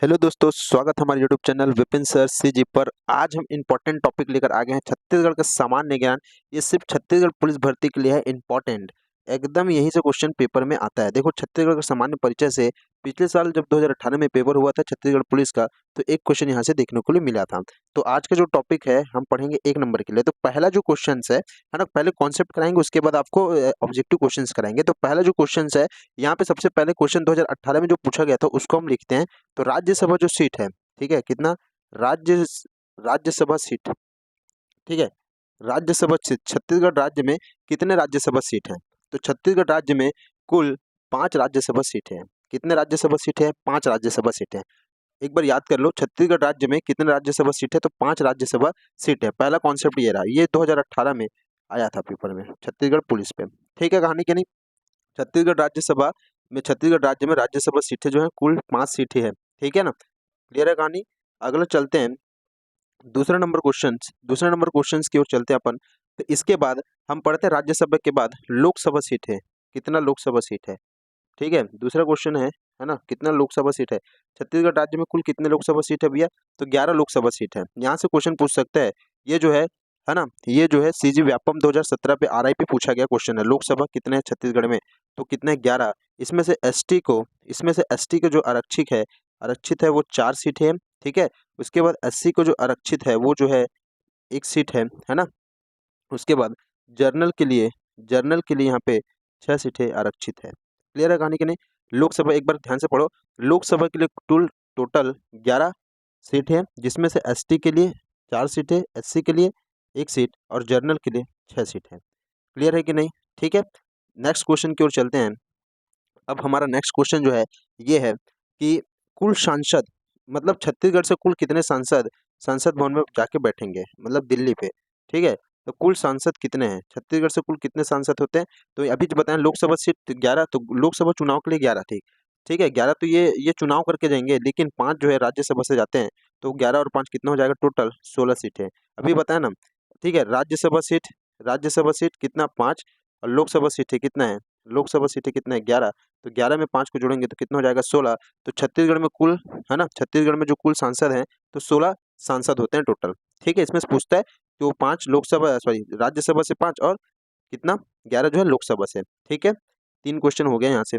Hello दोस्तों, स्वागत है हमारे YouTube channel Vipin sir CG पर। आज हम इम्पोर्टेंट टॉपिक लेकर आ गए हैं छत्तीसगढ़ का सामान्य ज्ञान। ये सिर्फ छत्तीसगढ़ पुलिस भर्ती के लिए है इम्पोर्टेंट। एकदम यहीं से क्वेश्चन पेपर में आता है। देखो, छत्तीसगढ़ का सामान्य परिचय से पिछले साल जब 2018 में पेपर हुआ था छत्तीसगढ़ पुलिस का, तो एक क्वेश्चन यहाँ से देखने को लिए मिला था। तो आज का जो टॉपिक है हम पढ़ेंगे 1 नंबर के लिए। तो पहला जो क्वेश्चन है ना, पहले कॉन्सेप्ट कराएंगे, उसके बाद आपको ऑब्जेक्टिव क्वेश्चन कराएंगे। तो पहला जो क्वेश्चन है, यहाँ पे सबसे पहले क्वेश्चन 2018 में जो पूछा गया था उसको हम लिखते हैं। तो राज्यसभा जो सीट है, ठीक है, कितना राज्य राज्यसभा सीट, ठीक है, राज्यसभा सीट छत्तीसगढ़ राज्य में कितने राज्यसभा सीट हैं? तो छत्तीसगढ़ राज्य में कुल 5 राज्यसभा सीट है। कितने राज्यसभा सीट है? 5 राज्यसभा सीट है। एक बार याद कर लो, छत्तीसगढ़ राज्य में कितने राज्यसभा सीट है? तो 5 राज्यसभा सीट है। पहला कॉन्सेप्ट ये रहा, ये 2018 में आया था पेपर में छत्तीसगढ़ पुलिस पे। ठीक है, कहानी की नहीं। छत्तीसगढ़ राज्य में राज्यसभा सीटें जो है कुल 5 सीटें हैं। ठीक है ना, क्लियर है कहानी। अगला चलते हैं दूसरा नंबर क्वेश्चन की ओर चलते हैं अपन। तो इसके बाद हम पढ़ते हैं राज्यसभा के बाद लोकसभा सीट है। कितना लोकसभा सीट है? ठीक है, दूसरा क्वेश्चन है ना, कितना लोकसभा सीट है? छत्तीसगढ़ राज्य में कुल कितने लोकसभा सीट है भैया? तो 11 लोकसभा सीट है। यहाँ से क्वेश्चन पूछ सकता है। ये जो है ना, ये जो है सीजी व्यापम 2017 पे आरआई पे पूछा गया क्वेश्चन है। लोकसभा कितने हैं छत्तीसगढ़ में? तो कितने? 11। इसमें से एसटी को जो आरक्षित है वो 4 सीट है। ठीक है, उसके बाद एससी को जो आरक्षित है वो जो है 1 सीट है ना। उसके बाद जर्नल के लिए यहाँ पे 6 सीटें आरक्षित है। क्लियर है कहानी कि नहीं। लोकसभा एक बार ध्यान से पढ़ो। लोकसभा के लिए टोटल 11 सीट है, जिसमें से एसटी के लिए 4 सीटें, एससी के लिए 1 सीट और जर्नल के लिए 6 सीट है। क्लियर है कि नहीं? ठीक है, नेक्स्ट क्वेश्चन की ओर चलते हैं। अब हमारा नेक्स्ट क्वेश्चन जो है ये है कि कुल सांसद, मतलब छत्तीसगढ़ से कुल कितने सांसद संसद भवन में जाके बैठेंगे, मतलब दिल्ली पे। ठीक है, तो कुल सांसद कितने हैं छत्तीसगढ़ से? कुल कितने सांसद होते हैं? तो अभी जो बताएं, लोकसभा सीट 11, तो लोकसभा चुनाव के लिए 11 थी। ठीक है, 11 तो ये चुनाव करके जाएंगे, लेकिन 5 जो है राज्यसभा से जाते हैं। तो 11 और 5 कितना हो जाएगा? टोटल 16 सीट है। अभी बताया ना। ठीक है, राज्यसभा सीट कितना? 5। और लोकसभा सीटें कितना है? लोकसभा सीटें कितना है? 11। तो 11 में 5 को जोड़ेंगे तो कितना हो जाएगा? 16। तो छत्तीसगढ़ में कुल, है ना, छत्तीसगढ़ में जो कुल सांसद हैं तो 16 सांसद होते हैं टोटल। ठीक है, इसमें से पूछता है कि वो 5 लोकसभा, सॉरी, राज्यसभा से 5 और कितना? 11 जो है लोकसभा से। ठीक है, 3 क्वेश्चन हो गए यहाँ से।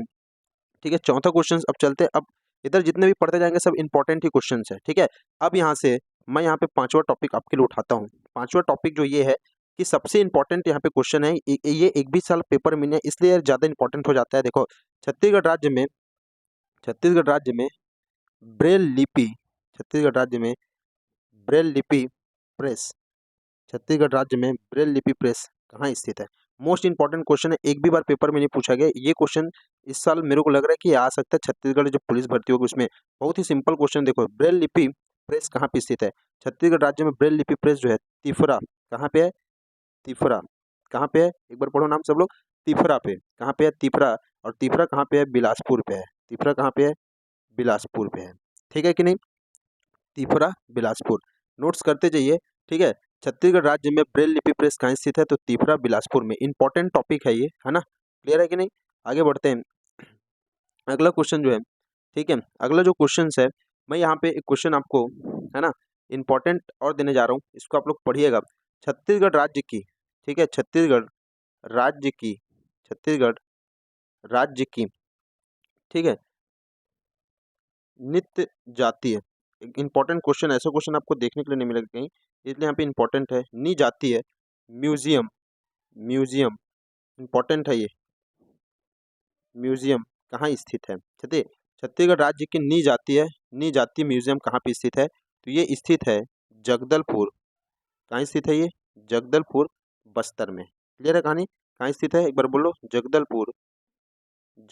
ठीक है, चौथा क्वेश्चन अब चलते हैं। अब इधर जितने भी पढ़ते जाएंगे सब इंपॉर्टेंट ही क्वेश्चन है। ठीक है, अब यहाँ से मैं यहाँ पे 5वां टॉपिक आपके लिए उठाता हूँ। 5वां टॉपिक जो ये है कि सबसे इंपॉर्टेंट यहाँ पे क्वेश्चन है। ये एक भी साल पेपर में नहीं है, इसलिए ज़्यादा इंपॉर्टेंट हो जाता है। देखो, छत्तीसगढ़ राज्य में छत्तीसगढ़ राज्य में ब्रेल लिपि छत्तीसगढ़ राज्य में ब्रेल लिपि प्रेस छत्तीसगढ़ राज्य में ब्रेल लिपि प्रेस कहाँ स्थित है? मोस्ट इंपॉर्टेंट क्वेश्चन है, एक भी बार पेपर में नहीं पूछा गया ये क्वेश्चन। इस साल मेरे को लग रहा है कि आ सकता है छत्तीसगढ़ जो पुलिस भर्ती होगी उसमें। बहुत ही सिंपल क्वेश्चन। देखो, ब्रेल लिपि प्रेस कहाँ पे स्थित है? छत्तीसगढ़ राज्य में ब्रेल लिपि प्रेस जो है तिफरा, कहाँ पे है? तिफरा कहाँ पे है? एक बार पढ़ो नाम सब लोग। तिफरा पे, कहाँ पे है? तिफरा। और तिफरा कहाँ पे है? बिलासपुर पे है। तिफरा कहाँ पे है? बिलासपुर पे है। ठीक है कि नहीं? तिफरा, बिलासपुर, नोट्स करते जाइए। ठीक है, छत्तीसगढ़ राज्य में ब्रेल लिपि प्रेस कहाँ स्थित है? तो तिफरा, बिलासपुर में। इंपॉर्टेंट टॉपिक है ये, है ना। क्लियर है कि नहीं? आगे बढ़ते हैं। अगला क्वेश्चन जो है, ठीक है, अगला जो क्वेश्चन है, मैं यहाँ पे एक क्वेश्चन आपको, है ना, इंपॉर्टेंट और देने जा रहा हूँ, इसको आप लोग पढ़िएगा। छत्तीसगढ़ राज्य की, ठीक है, राज्य की छत्तीसगढ़ राज्य की, ठीक है, नित्य जातीय, एक इंपॉर्टेंट क्वेश्चन, ऐसा क्वेश्चन आपको देखने के लिए नहीं मिलेगा कहीं, इसलिए यहाँ पे इंपॉर्टेंट है। नी जातीय म्यूजियम, म्यूजियम इंपॉर्टेंट है ये। म्यूजियम कहाँ स्थित है? छत्तीसगढ़ राज्य की नी जातीय म्यूजियम कहाँ पे स्थित है? तो ये स्थित है जगदलपुर। कहाँ स्थित है ये? जगदलपुर, बस्तर में। क्लियर है कहानी? कहाँ स्थित है? एक बार बोलो। जगदलपुर,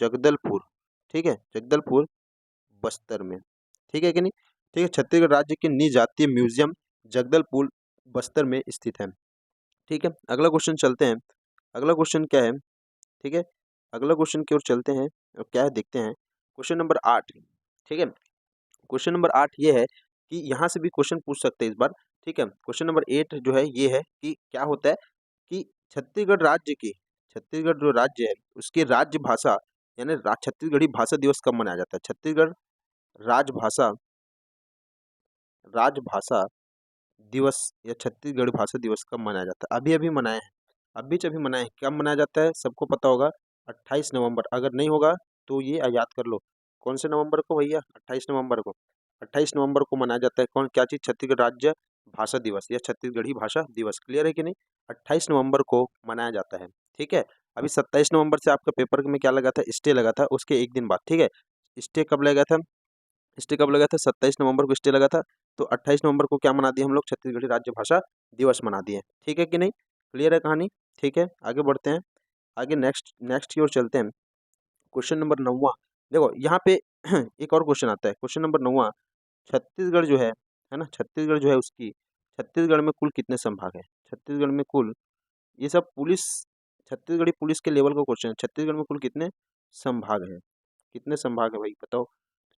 जगदलपुर, ठीक है, जगदलपुर, बस्तर में। ठीक है कि नहीं? ठीक है, छत्तीसगढ़ राज्य की नी जातीय म्यूजियम जगदलपुर, बस्तर में स्थित है। ठीक है, अगला क्वेश्चन चलते हैं। अगला क्वेश्चन क्या है? ठीक है, अगला क्वेश्चन की ओर चलते हैं और क्या है देखते हैं। Question number 8। ठीक है, क्वेश्चन नंबर 8 ये है कि यहाँ से भी क्वेश्चन पूछ सकते हैं इस बार। ठीक है, क्वेश्चन नंबर 8 जो है ये है कि क्या होता है कि छत्तीसगढ़ जो राज्य है उसकी राज्य भाषा, यानी छत्तीसगढ़ी भाषा दिवस कब मनाया जाता है? छत्तीसगढ़ राजभाषा राजभाषा दिवस या छत्तीसगढ़ भाषा दिवस कब मनाया जाता है? अभी अभी मनाया है, अभी मनाया है। कब मनाया जाता है सबको पता होगा, 28 नवंबर। अगर नहीं होगा तो ये याद कर लो, कौन से नवंबर को भैया? 28 नवंबर को। 28 नवंबर को मनाया जाता है कौन, क्या चीज़? छत्तीसगढ़ राज्य भाषा दिवस या छत्तीसगढ़ी भाषा दिवस। क्लियर है कि नहीं? 28 नवंबर को मनाया जाता है। ठीक है, अभी 27 नवंबर से आपका पेपर में क्या लगा था? स्टे लगा था, उसके एक दिन बाद। ठीक है, स्टे कब लगा था? स्टे कब लगा था? 27 नवंबर को स्टे लगा था। तो 28 नवंबर को क्या मना दिए हम लोग? छत्तीसगढ़ी राज्य भाषा दिवस मना दिए। ठीक है कि नहीं? क्लियर है कहानी? ठीक है, आगे बढ़ते हैं। आगे नेक्स्ट नेक्स्ट की ओर चलते हैं। क्वेश्चन नंबर 9वां, देखो यहाँ पे एक और क्वेश्चन आता है। क्वेश्चन नंबर 9वां, छत्तीसगढ़ जो है ना, छत्तीसगढ़ जो है उसकी, छत्तीसगढ़ में कुल कितने संभाग हैं? छत्तीसगढ़ में कुल, ये सब पुलिस, छत्तीसगढ़ी पुलिस के लेवल का क्वेश्चन है। छत्तीसगढ़ में कुल कितने संभाग हैं? कितने संभाग है भाई बताओ?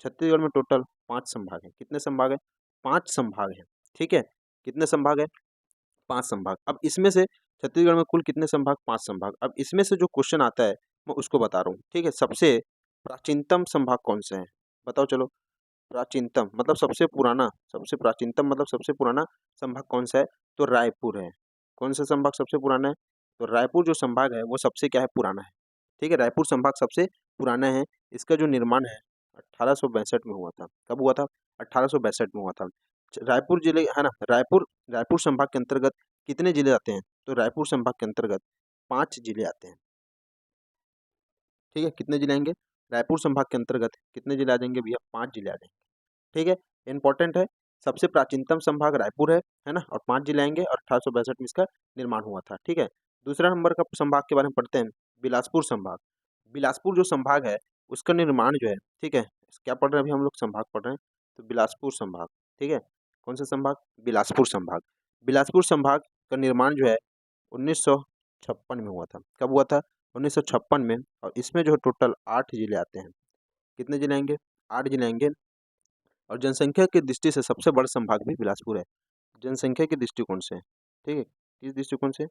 छत्तीसगढ़ में टोटल 5 संभाग हैं। कितने संभाग हैं? 5 संभाग हैं। ठीक है, कितने संभाग हैं? 5 संभाग। अब इसमें से छत्तीसगढ़ में कुल कितने संभाग? 5 संभाग। अब इसमें से जो क्वेश्चन आता है मैं उसको बता रहा हूँ। ठीक है, सबसे प्राचीनतम संभाग कौन सा है? बताओ चलो। प्राचीनतम मतलब सबसे पुराना, सबसे प्राचीनतम मतलब सबसे पुराना संभाग कौन सा है? तो रायपुर है। कौन सा संभाग सबसे पुराना है? तो रायपुर जो संभाग है वो सबसे क्या है? पुराना है। ठीक है, रायपुर संभाग सबसे पुराना है। इसका जो निर्माण है 1862 में हुआ था। कब हुआ था? 1862 में हुआ था। रायपुर जिले है ना, रायपुर, रायपुर संभाग के अंतर्गत कितने जिले आते हैं? तो रायपुर संभाग के अंतर्गत 5 जिले आते हैं। ठीक है, कितने जिले आएंगे? रायपुर संभाग के अंतर्गत कितने जिले आ जाएंगे भैया? 5 जिले आ जाएंगे। ठीक है, इंपॉर्टेंट है। सबसे प्राचीनतम संभाग रायपुर है ना, और 5 जिले आएंगे और 1862 में इसका निर्माण हुआ था। ठीक है, दूसरा नंबर का संभाग के बारे में पढ़ते हैं, बिलासपुर संभाग। बिलासपुर जो संभाग है उसका निर्माण जो है, ठीक है, क्या पढ़ रहे हैं अभी हम लोग? संभाग पढ़ रहे हैं। तो बिलासपुर संभाग, ठीक है, कौन सा संभाग? बिलासपुर संभाग। बिलासपुर संभाग का निर्माण जो है 1956 में हुआ था। कब हुआ था? 1956 में। और इसमें जो है टोटल 8 जिले आते हैं। कितने जिले आएंगे? 8 जिले आएंगे। और जनसंख्या की दृष्टि से सबसे बड़ा संभाग भी बिलासपुर है। जनसंख्या के दृष्टिकोण से, ठीक है, किस दृष्टिकोण से?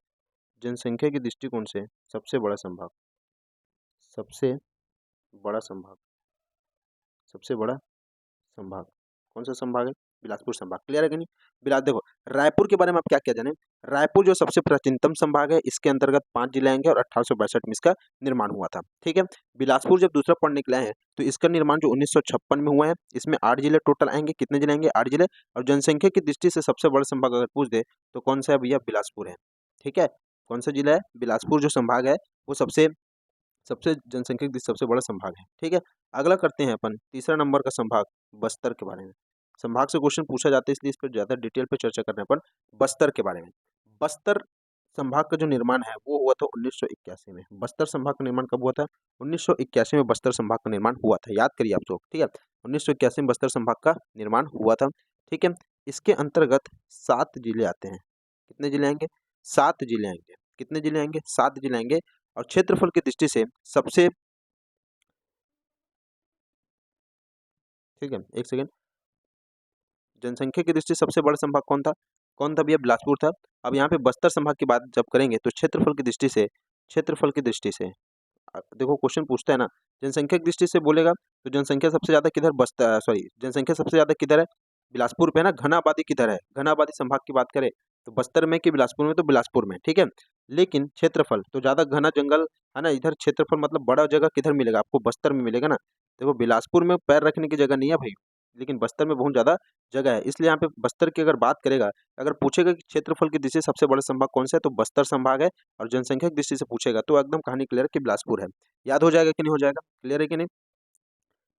जनसंख्या के दृष्टिकोण से सबसे बड़ा संभाग, सबसे बड़ा संभाग, सबसे बड़ा संभाग कौन सा संभाग है? बिलासपुर संभाग। क्लियर है कि नहीं? बिलास, देखो रायपुर के बारे में आप क्या क्या जाने? रायपुर जो सबसे प्राचीनतम संभाग है, इसके अंतर्गत 5 जिले आएंगे और 1862 में इसका निर्माण हुआ था। ठीक है, बिलासपुर जब दूसरा पढ़ने के लिए है तो इसका निर्माण जो 1956 में हुआ है, इसमें 8 जिले टोटल आएंगे। कितने जिले आएंगे? 8 जिले। और जनसंख्या की दृष्टि से सबसे बड़ा संभाग अगर पूछ दे तो कौन सा है भैया? बिलासपुर है। ठीक है, कौन सा जिला है? बिलासपुर जो संभाग है वो सबसे सबसे जनसंख्या की दृष्टि से सबसे बड़ा संभाग है। ठीक है, अगला करते हैं अपन तीसरा नंबर का संभाग, बस्तर के बारे में। संभाग से क्वेश्चन पूछा जाता है इसलिए इस पर ज्यादा डिटेल पे चर्चा कर रहे हैं अपन बस्तर के बारे में। बस्तर संभाग का जो निर्माण है वो हुआ था 1981 में। बस्तर संभाग का निर्माण कब हुआ था? 1981 में बस्तर संभाग का निर्माण हुआ था। याद करिए आप लोग। ठीक है, 1981 में बस्तर संभाग का निर्माण हुआ था। ठीक है, इसके अंतर्गत 7 जिले आते हैं। कितने जिले आएंगे? 7 जिले आएंगे। कितने जिले आएंगे? 7 जिले आएंगे। और क्षेत्रफल की दृष्टि से सबसे, ठीक है, एक सेकेंड, जनसंख्या की दृष्टि से सबसे बड़ा संभाग कौन था? कौन था भैया? बिलासपुर था। अब यहाँ पे बस्तर संभाग की बात जब करेंगे तो क्षेत्रफल की दृष्टि से, क्षेत्रफल की दृष्टि से देखो क्वेश्चन पूछता है ना, जनसंख्या की दृष्टि से बोलेगा तो जनसंख्या सबसे ज्यादा किधर? बस्तर, सॉरी, जनसंख्या सबसे ज्यादा किधर है? बिलासपुर पे है ना। घन आबादी किधर है? घन आबादी संभाग की बात करें तो बस्तर में कि बिलासपुर में? तो बिलासपुर में। ठीक है, लेकिन क्षेत्रफल तो ज्यादा घना जंगल है ना इधर। क्षेत्रफल मतलब बड़ा जगह किधर मिलेगा आपको? बस्तर में मिलेगा ना। देखो बिलासपुर में पैर रखने की जगह नहीं है भाई, लेकिन बस्तर में बहुत ज्यादा जगह है, इसलिए यहाँ पे बस्तर की अगर बात करेगा, अगर पूछेगा कि क्षेत्रफल की दृष्टि से सबसे बड़ा संभाग कौन सा है तो बस्तर संभाग है। और जनसंख्या की दृष्टि से पूछेगा तो एकदम कहानी क्लियर है कि बिलासपुर है। याद हो जाएगा कि नहीं हो जाएगा? क्लियर है कि नहीं?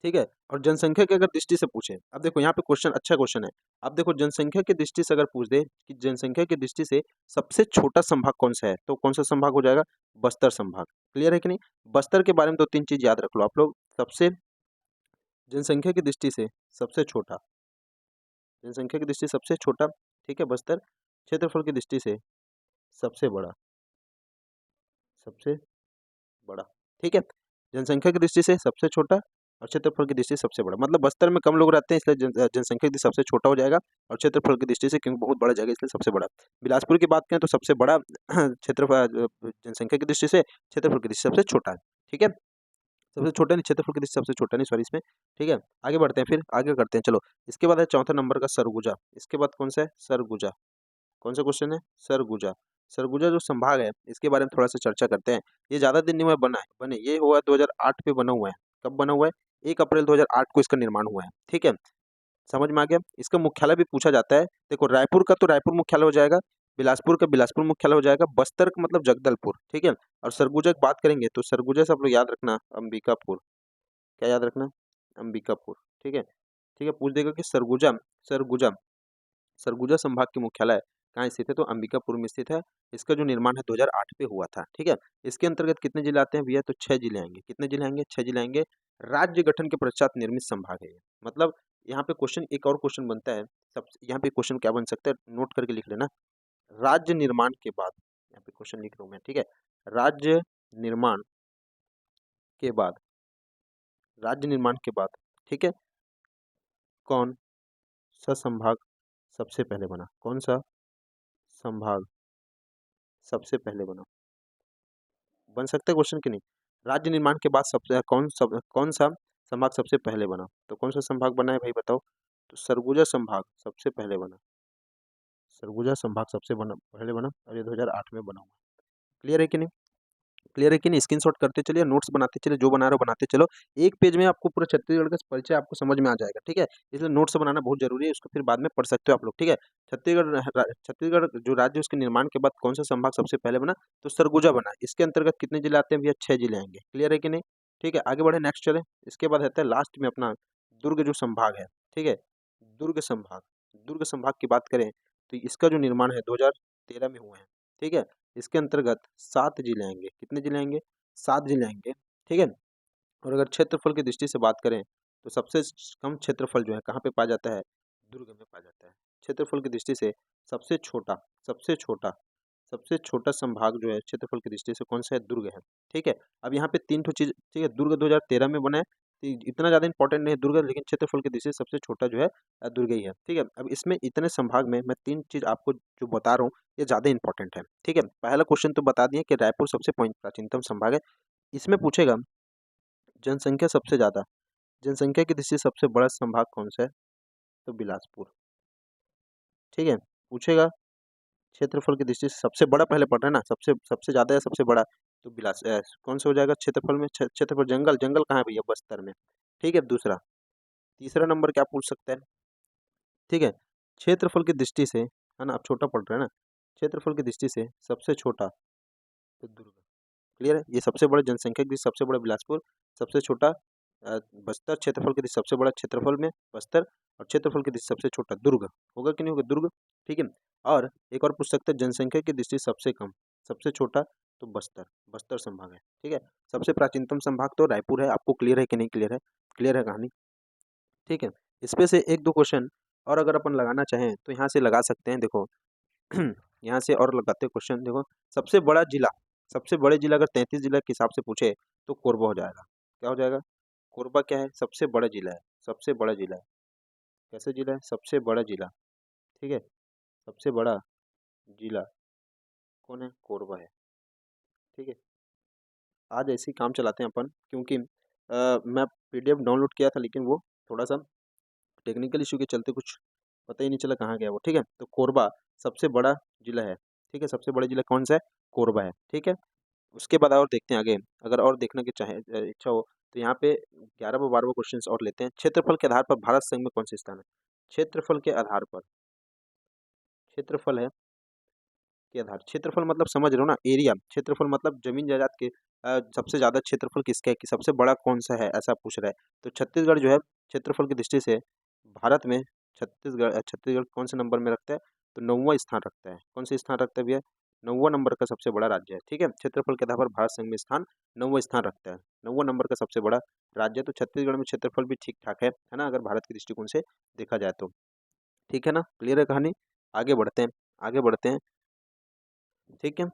ठीक है, और जनसंख्या की अगर दृष्टि से पूछे, अब देखो यहाँ पे क्वेश्चन, अच्छा क्वेश्चन है। अब देखो जनसंख्या की दृष्टि से अगर पूछ दे कि जनसंख्या की दृष्टि से सबसे छोटा संभाग कौन सा है तो कौन सा संभाग हो जाएगा? बस्तर संभाग। क्लियर है कि नहीं? बस्तर के बारे में 2-3 चीज याद रख लो आप लोग। सबसे, जनसंख्या की दृष्टि से सबसे छोटा, जनसंख्या की दृष्टि से सबसे छोटा, ठीक है, बस्तर। क्षेत्रफल की दृष्टि से सबसे बड़ा, सबसे बड़ा। ठीक है, जनसंख्या की दृष्टि से सबसे छोटा और क्षेत्रफल की दृष्टि से सबसे बड़ा। मतलब बस्तर में कम लोग रहते हैं इसलिए जनसंख्या की दृष्टि से सबसे छोटा हो जाएगा, और क्षेत्रफल की दृष्टि से क्योंकि बहुत बड़ा जगह इसलिए सबसे बड़ा। बिलासपुर की बात करें तो सबसे बड़ा क्षेत्रफल, जनसंख्या की दृष्टि से, क्षेत्रफल की दृष्टि से सबसे छोटा है। ठीक है, सबसे छोटा नहीं, क्षेत्रफल की दृष्टि से सबसे छोटा नहीं, सॉरी इसमें। ठीक है, आगे बढ़ते हैं, फिर आगे करते हैं, चलो। इसके बाद है चौथा नंबर का सरगुजा। इसके बाद कौन सा है? सरगुजा। कौन सा क्वेश्चन है? सरगुजा। सरगुजा जो संभाग है, इसके बारे में थोड़ा सा चर्चा करते हैं। ये ज्यादा दिन नहीं हुआ बना है, बने ये हुआ 2008 पे बना हुआ है। कब बना हुआ है? 1 अप्रैल 2008 को इसका निर्माण हुआ है। ठीक है, समझ में आ गया। इसका मुख्यालय भी पूछा जाता है। देखो, रायपुर का तो रायपुर मुख्यालय हो जाएगा, बिलासपुर का बिलासपुर मुख्यालय हो जाएगा, बस्तर का मतलब जगदलपुर। ठीक है, और सरगुजा की बात करेंगे तो सरगुजा से आप लोग याद रखना अंबिकापुर। क्या याद रखना? अंबिकापुर। ठीक है, ठीक है, पूछ देगा कि सरगुजा, सरगुजा, सरगुजा संभाग के मुख्यालय कहाँ स्थित है? तो अंबिकापुर में स्थित है। इसका जो निर्माण है 2008 पे हुआ था। ठीक है, इसके अंतर्गत कितने जिले आते हैं भैया? तो 6 जिले आएंगे। कितने जिले आएंगे? 6 जिले आएंगे। राज्य गठन के पश्चात निर्मित संभाग है ये। मतलब यहाँ पे क्वेश्चन, एक और क्वेश्चन बनता है। सब यहाँ पे क्वेश्चन क्या बन सकता है, नोट करके लिख लेना। राज्य निर्माण के बाद, यहाँ पे क्वेश्चन लिख रहा हूँ मैं। ठीक है, राज्य निर्माण के बाद, राज्य निर्माण के बाद, ठीक है, कौन सा संभाग सबसे पहले बना? कौन सा संभाग सबसे पहले बना? बन सकता है क्वेश्चन कि नहीं? राज्य निर्माण के बाद सबसे कौन सा संभाग सबसे पहले बना? तो कौन सा संभाग बना है भाई बताओ? तो सरगुजा संभाग सबसे पहले बना। सरगुजा संभाग सबसे पहले बना, और ये 2008 में बना हुआ। क्लियर है कि नहीं? क्लियर है कि नहीं? स्क्रीनशॉट करते चलिए, नोट्स बनाते चलिए, जो बना रहे हो बनाते चलो। एक पेज में आपको पूरा छत्तीसगढ़ का परिचय आपको समझ में आ जाएगा। ठीक है, इसलिए नोट्स बनाना बहुत जरूरी है, उसको फिर बाद में पढ़ सकते हो आप लोग। ठीक है, छत्तीसगढ़ जो राज्य है, उसके निर्माण के बाद कौन सा संभाग सबसे पहले बना? तो सरगुजा बना। इसके अंतर्गत कितने जिले आते हैं भैया? 6 जिले आएंगे। क्लियर है कि नहीं? ठीक है, आगे बढ़े, नेक्स्ट चले। इसके बाद रहता है लास्ट में अपना दुर्ग जो संभाग है। ठीक है, दुर्ग संभाग, दुर्ग संभाग की बात करें तो इसका जो निर्माण है 2013 में हुआ है। ठीक है, इसके अंतर्गत 7 जिले आएंगे। कितने जिले आएंगे? 7 जिले आएंगे। ठीक है, और अगर क्षेत्रफल की दृष्टि से बात करें तो सबसे कम क्षेत्रफल जो है कहाँ पे पाया जाता है? दुर्ग में पाया जाता है। क्षेत्रफल की दृष्टि से सबसे छोटा, सबसे छोटा, सबसे छोटा संभाग जो है क्षेत्रफल की दृष्टि से कौन सा है? दुर्ग है। ठीक है, अब यहाँ पे 3 ठो चीज। ठीक है, दुर्ग 2013 में बना है, तो इतना ज़्यादा इंपॉर्टेंट नहीं है दुर्ग, लेकिन क्षेत्रफल की दृष्टि से सबसे छोटा जो है दुर्ग ही है। ठीक है, अब इसमें इतने संभाग में मैं 3 चीज आपको जो बता रहा हूँ, ये ज़्यादा इंपॉर्टेंट है। ठीक है, पहला क्वेश्चन तो बता दिए कि रायपुर सबसे प्राचीनतम संभाग है। इसमें पूछेगा जनसंख्या सबसे ज़्यादा, जनसंख्या की दृष्टि से सबसे बड़ा संभाग कौन सा है? तो बिलासपुर। ठीक है, पूछेगा क्षेत्रफल की दृष्टि से सबसे बड़ा, पहले पढ़ रहे हैं ना, सबसे सबसे ज़्यादा या सबसे बड़ा? तो कौन सा हो जाएगा क्षेत्रफल में? क्षेत्रफल, जंगल, जंगल कहाँ है भैया? बस्तर में। ठीक है, दूसरा। तीसरा नंबर क्या पूछ सकते हैं? ठीक है, क्षेत्रफल की दृष्टि से, है ना, आप छोटा पढ़ रहे हैं ना, क्षेत्रफल की दृष्टि से सबसे छोटा तो दुर्ग। क्लियर है, ये सबसे बड़ा जनसंख्या की सबसे बड़ा बिलासपुर, सबसे छोटा बस्तर, क्षेत्रफल की दृष्टि सबसे बड़ा क्षेत्रफल में बस्तर, और क्षेत्रफल की दृष्टि सबसे छोटा दुर्ग। होगा कि नहीं होगा? दुर्ग। ठीक है, और एक और पूछ सकते हैं जनसंख्या की दृष्टि सबसे कम, सबसे छोटा, तो बस्तर, बस्तर संभाग है। ठीक है, सबसे प्राचीनतम संभाग तो रायपुर है। आपको क्लियर है कि नहीं क्लियर है? क्लियर है कहानी? ठीक है, इसमें से एक दो क्वेश्चन और अगर अपन लगाना चाहें तो यहाँ से लगा सकते हैं। देखो यहाँ से और लगाते हैं क्वेश्चन। देखो, सबसे बड़ा जिला, सबसे बड़े जिला अगर 33 जिला के हिसाब से पूछे तो कोरबा हो जाएगा। क्या हो जाएगा? कोरबा क्या है? सबसे बड़ा जिला है, सबसे बड़ा जिला है। कैसे जिला है? सबसे बड़ा जिला। ठीक है, सबसे बड़ा जिला कौन है? कोरबा है। ठीक है, आज ऐसे ही काम चलाते हैं अपन, क्योंकि मैं पीडीएफ डाउनलोड किया था, लेकिन वो थोड़ा सा टेक्निकल इशू के चलते कुछ पता ही नहीं चला कहाँ गया वो। ठीक है, तो कोरबा सबसे बड़ा जिला है। ठीक है, सबसे बड़ा जिला कौन सा है? कोरबा है। ठीक है, उसके बाद और देखते हैं आगे। अगर और देखने की चाहे इच्छा हो तो यहाँ पे 11वां 12वां क्वेश्चन और लेते हैं। क्षेत्रफल के आधार पर भारत संघ में कौन सा स्थान है? क्षेत्रफल के आधार पर, क्षेत्रफल है के आधार, क्षेत्रफल मतलब समझ रहे हो ना, एरिया। क्षेत्रफल मतलब जमीन जायदाद के सबसे ज्यादा क्षेत्रफल किसका है, कि सबसे बड़ा कौन सा है, ऐसा पूछ रहा है। तो छत्तीसगढ़ जो है क्षेत्रफल की दृष्टि से भारत में, छत्तीसगढ़, छत्तीसगढ़ कौन से नंबर में रखता है? तो 9वां स्थान रखता है। कौन सा स्थान रखता है भैया? 9वां नंबर का सबसे बड़ा राज्य है। ठीक है, क्षेत्रफल के आधार पर भारत संघ में स्थान 9वां स्थान रखता है। 9वां नंबर का सबसे बड़ा राज्य है। तो छत्तीसगढ़ में क्षेत्रफल भी ठीक ठाक है ना, अगर भारत के दृष्टिकोण से देखा जाए तो। ठीक है ना, क्लियर है कहानी? आगे बढ़ते हैं, आगे बढ़ते हैं। ठीक है,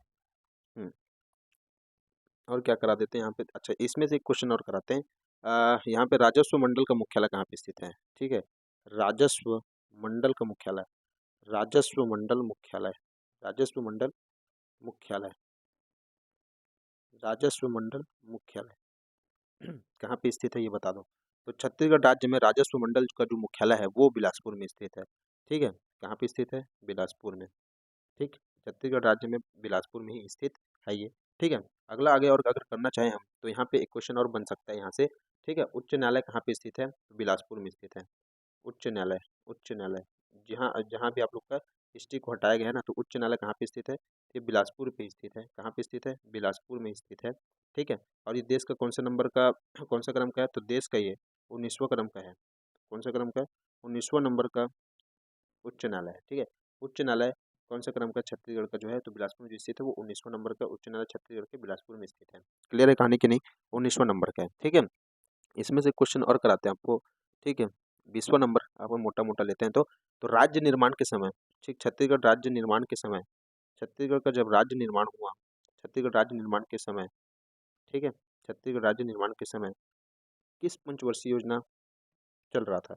और क्या करा देते हैं यहाँ पे? अच्छा, इसमें से एक क्वेश्चन और कराते हैं। यहाँ पे राजस्व मंडल का मुख्यालय कहाँ पे स्थित है? ठीक है, राजस्व मंडल का मुख्यालय, राजस्व मंडल मुख्यालय, राजस्व मंडल मुख्यालय, राजस्व मंडल मुख्यालय, कहाँ पे स्थित है ये बता दो। तो छत्तीसगढ़ राज्य में राजस्व मंडल का जो मुख्यालय है वो बिलासपुर में स्थित है। ठीक है, कहाँ पे स्थित है? बिलासपुर में। ठीक, छत्तीसगढ़ राज्य में बिलासपुर में ही स्थित है ये। ठीक है, अगला आगे और अगर करना चाहें हम तो यहाँ पे एक क्वेश्चन और बन सकता है यहाँ से। ठीक है, उच्च न्यायालय कहाँ पे स्थित है? तो बिलासपुर में स्थित है। उच्च न्यायालय, उच्च न्यायालय जहाँ जहाँ भी आप लोग का हिस्ट्री को हटाया गया है ना, तो उच्च न्यायालय कहाँ पे स्थित है? ये बिलासपुर पे स्थित है। कहाँ पे स्थित है? बिलासपुर में स्थित है। ठीक है, और ये देश का कौन सा नंबर का कौन सा क्रम का है? तो देश का ये 19वां क्रम का है। कौन सा क्रम का है? 19वां नंबर का उच्च न्यायालय है। ठीक है, उच्च न्यायालय कौन सा क्रम का छत्तीसगढ़ का जो है तो बिलासपुर में जो स्थित है वो 19वां नंबर का उच्च न्यायालय छत्तीसगढ़ के बिलासपुर में स्थित है। क्लियर है कहानी की नहीं? 19वां नंबर का है। ठीक है, इसमें से क्वेश्चन और कराते हैं आपको। ठीक है, 20वां नंबर आपको मोटा मोटा लेते हैं तो राज्य निर्माण के समय, ठीक, छत्तीसगढ़ राज्य निर्माण के समय, छत्तीसगढ़ का जब राज्य निर्माण हुआ, छत्तीसगढ़ राज्य निर्माण के समय, ठीक है, छत्तीसगढ़ राज्य निर्माण के समय किस पंचवर्षीय योजना चल रहा था?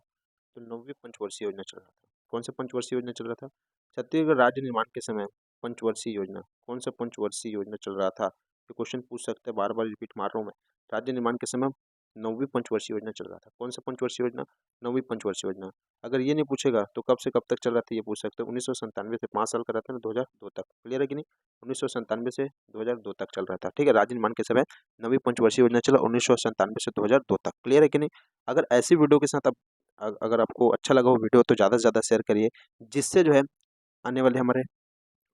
तो 9वीं पंचवर्षीय योजना चल रहा था। कौन सा पंचवर्षीय योजना चल रहा था? छत्तीसगढ़ राज्य निर्माण के समय पंचवर्षीय योजना, कौन सा पंचवर्षीय योजना चल रहा था? ये क्वेश्चन पूछ सकते हैं, बार बार रिपीट मार रहा हूँ मैं। राज्य निर्माण के समय 9वीं पंचवर्षीय योजना चल रहा था। कौन सा पंचवर्षीय योजना? 9वीं पंचवर्षीय योजना। अगर ये नहीं पूछेगा तो कब से कब तक चल रहा था ये पूछ सकते हैं। 1997 से 5 साल का रहता है ना, 2002 तक। क्लियर है कि नहीं? 1997 से 2002 तक चल रहा था। ठीक है, राज्य निर्माण के समय 9वीं पंचवर्षीय योजना चला 1997 से 2002 तक। क्लियर है कि नहीं? अगर ऐसी वीडियो के साथ आप अगर आपको अच्छा लगा हो वीडियो तो ज़्यादा से ज़्यादा शेयर करिए, जिससे जो है आने वाले हमारे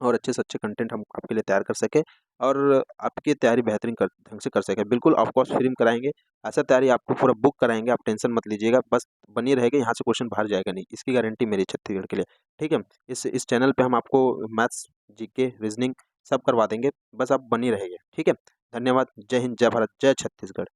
और अच्छे से अच्छे कंटेंट हम आपके लिए तैयार कर सकें और आपकी तैयारी बेहतरीन ढंग से कर सकें। बिल्कुल ऑफ कोर्स फ्री में कराएंगे, ऐसा तैयारी आपको पूरा बुक कराएंगे, आप टेंशन मत लीजिएगा, बस बनी रहेगा, यहाँ से क्वेश्चन बाहर जाएगा नहीं, इसकी गारंटी मेरी छत्तीसगढ़ के लिए। ठीक है, इस चैनल पे हम आपको मैथ्स, जीके, रीजनिंग सब करवा देंगे, बस आप बनी रहिए। ठीक है, धन्यवाद। जय हिंद, जय भारत, जय छत्तीसगढ़।